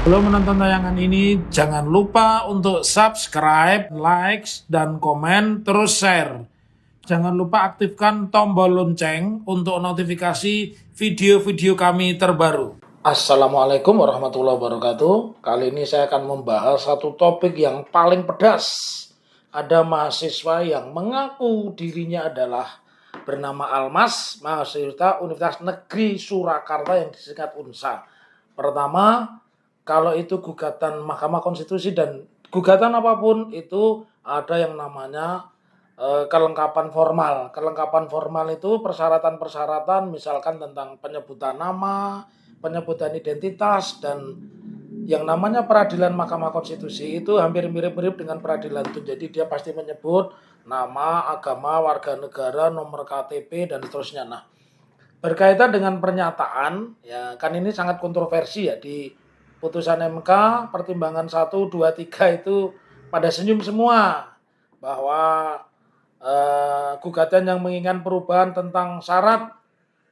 Sebelum menonton tayangan ini, jangan lupa untuk subscribe, like, dan komen, terus share. Jangan lupa aktifkan tombol lonceng untuk notifikasi video-video kami terbaru. Assalamualaikum warahmatullahi wabarakatuh. Kali ini saya akan membahas satu topik yang paling pedas. Ada mahasiswa yang mengaku dirinya adalah bernama Almas, mahasiswa Universitas Negeri Surakarta yang disingkat UNSA. Pertama, kalau itu gugatan Mahkamah Konstitusi dan gugatan apapun itu ada yang namanya kelengkapan formal. Kelengkapan formal itu persyaratan-persyaratan misalkan tentang penyebutan nama, penyebutan identitas, dan yang namanya peradilan Mahkamah Konstitusi itu hampir mirip-mirip dengan peradilan itu. Jadi dia pasti menyebut nama, agama, warga negara, nomor KTP, dan seterusnya. Nah, berkaitan dengan pernyataan, ya kan ini sangat kontroversi ya di putusan MK pertimbangan 1, 2, 3 itu pada senyum semua bahwa gugatan yang menginginkan perubahan tentang syarat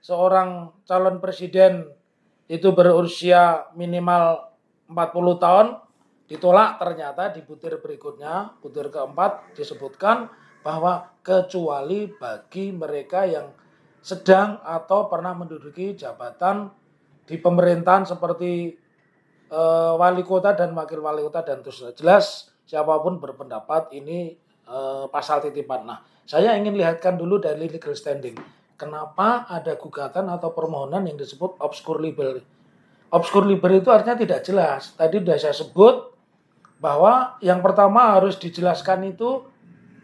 seorang calon presiden itu berusia minimal 40 tahun ditolak. Ternyata di butir berikutnya, butir keempat disebutkan bahwa kecuali bagi mereka yang sedang atau pernah menduduki jabatan di pemerintahan seperti wali kota dan wakil wali kota dan terus jelas siapapun berpendapat ini pasal titipan. Nah, saya ingin lihatkan dulu dari legal standing. Kenapa ada gugatan atau permohonan yang disebut obscure libel? Obscure libel itu artinya tidak jelas. Tadi sudah saya sebut bahwa yang pertama harus dijelaskan itu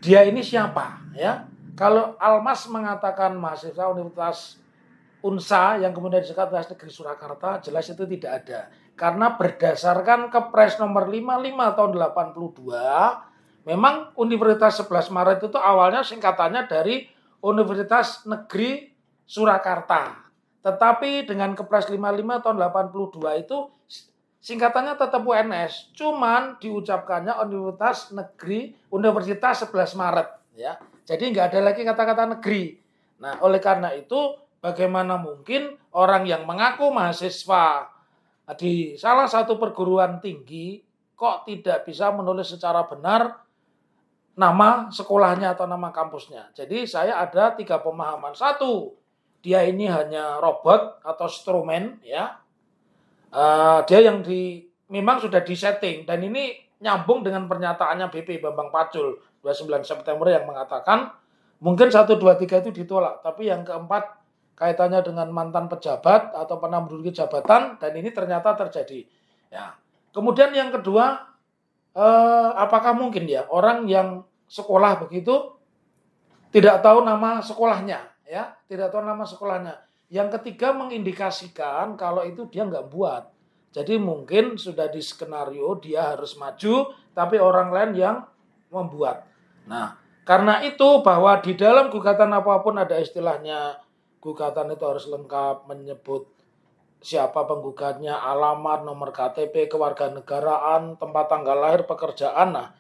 dia ini siapa, ya. Kalau Almas mengatakan mahasiswa Universitas UNSA yang kemudian disingkat Universitas Negeri Surakarta, jelas itu tidak ada. Karena berdasarkan Kepres nomor 55 tahun 82, memang Universitas 11 Maret itu awalnya singkatannya dari Universitas Negeri Surakarta. Tetapi dengan Kepres 55 tahun 82 itu singkatannya tetap UNS, cuman diucapkannya Universitas 11 Maret, ya. Jadi nggak ada lagi kata-kata negeri. Nah, oleh karena itu bagaimana mungkin orang yang mengaku mahasiswa di salah satu perguruan tinggi kok tidak bisa menulis secara benar nama sekolahnya atau nama kampusnya. Jadi saya ada 3 pemahaman. Satu, dia ini hanya robot atau instrumen, ya. Dia yang memang sudah disetting, dan ini nyambung dengan pernyataannya BP Bambang Pacul 29 September yang mengatakan mungkin 1, 2, 3 itu ditolak, tapi yang keempat kaitannya dengan mantan pejabat atau pernah menduduki jabatan, dan ini ternyata terjadi. Ya. Kemudian yang kedua, apakah mungkin ya orang yang sekolah begitu tidak tahu nama sekolahnya, ya, tidak tahu nama sekolahnya. Yang ketiga mengindikasikan kalau itu dia nggak buat. Jadi mungkin sudah di skenario dia harus maju, tapi orang lain yang membuat. Nah, karena itu bahwa di dalam gugatan apapun ada istilahnya, gugatan itu harus lengkap menyebut siapa penggugatnya, alamat, nomor KTP, kewarganegaraan, tempat tanggal lahir, pekerjaan. Nah,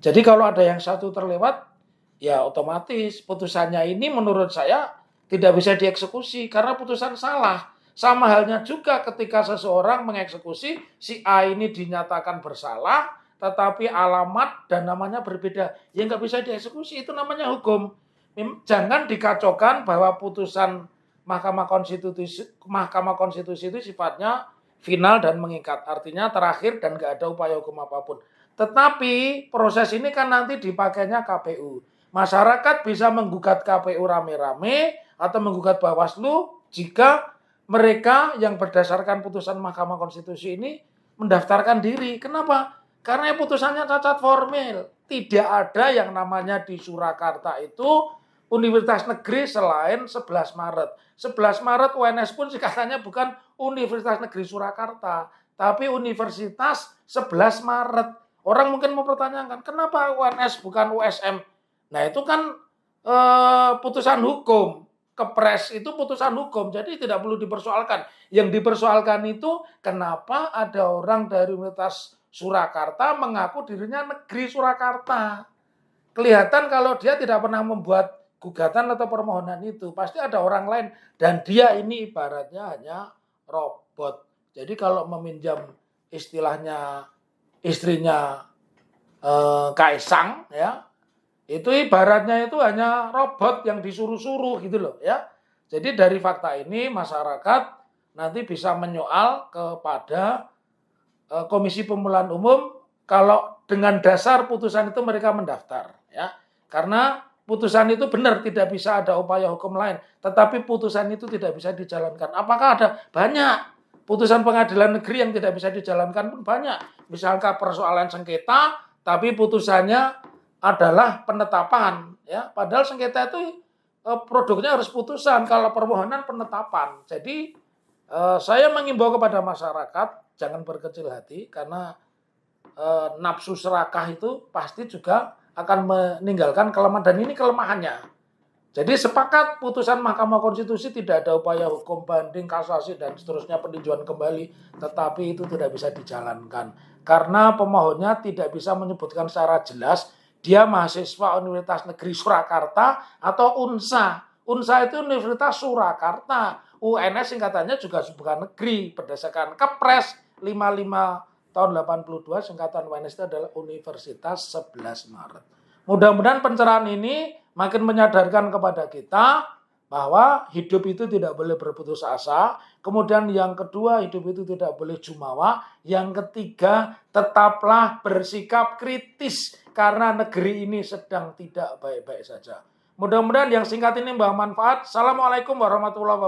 jadi kalau ada yang satu terlewat, ya otomatis putusannya ini menurut saya tidak bisa dieksekusi karena putusan salah. Sama halnya juga ketika seseorang mengeksekusi si A ini dinyatakan bersalah, tetapi alamat dan namanya berbeda, ya nggak bisa dieksekusi. Itu namanya hukum. Jangan dikacaukan bahwa putusan Mahkamah Konstitusi itu sifatnya final dan mengikat, artinya terakhir dan nggak ada upaya hukum apapun. Tetapi proses ini kan nanti dipakainya KPU. Masyarakat bisa menggugat KPU rame-rame atau menggugat Bawaslu jika mereka yang berdasarkan putusan Mahkamah Konstitusi ini mendaftarkan diri. Kenapa? Karena putusannya cacat formil. Tidak ada yang namanya di Surakarta itu Universitas Negeri selain 11 Maret. 11 Maret UNS pun katanya bukan Universitas Negeri Surakarta, tapi Universitas 11 Maret. Orang mungkin mau pertanyakan, kenapa UNS bukan USM? Nah, itu kan putusan hukum. Kepres itu putusan hukum, jadi tidak perlu dipersoalkan. Yang dipersoalkan itu kenapa ada orang dari Universitas Surakarta mengaku dirinya Negeri Surakarta. Kelihatan kalau dia tidak pernah membuat gugatan atau permohonan itu, pasti ada orang lain. Dan dia ini ibaratnya hanya robot. Jadi kalau meminjam istilahnya istrinya Kaisang ya, itu ibaratnya itu hanya robot yang disuruh-suruh gitu loh ya. Jadi dari fakta ini masyarakat nanti bisa menyoal kepada Komisi Pemilihan Umum kalau dengan dasar putusan itu mereka mendaftar ya. Karena putusan itu benar tidak bisa ada upaya hukum lain, tetapi putusan itu tidak bisa dijalankan. Apakah ada? Banyak. Putusan pengadilan negeri yang tidak bisa dijalankan pun banyak. Misalkan persoalan sengketa tapi putusannya adalah penetapan ya, padahal sengketa itu produknya harus putusan, kalau permohonan penetapan. Jadi saya mengimbau kepada masyarakat jangan berkecil hati, karena nafsu serakah itu pasti juga akan meninggalkan kelemahan, dan ini kelemahannya. Jadi sepakat putusan Mahkamah Konstitusi tidak ada upaya hukum banding, kasasi dan seterusnya, peninjauan kembali, tetapi itu tidak bisa dijalankan karena pemohonnya tidak bisa menyebutkan secara jelas dia mahasiswa Universitas Negeri Surakarta atau UNSA. UNSA itu Universitas Surakarta, UNS singkatannya juga bukan negeri berdasarkan Kepres 55 tahun 82, singkatan UNS itu adalah Universitas 11 Maret. Mudah-mudahan pencerahan ini makin menyadarkan kepada kita bahwa hidup itu tidak boleh berputus asa. Kemudian yang kedua, hidup itu tidak boleh jumawa. Yang ketiga, tetaplah bersikap kritis karena negeri ini sedang tidak baik-baik saja. Mudah-mudahan yang singkat ini membawa manfaat. Assalamualaikum warahmatullahi wabarakatuh.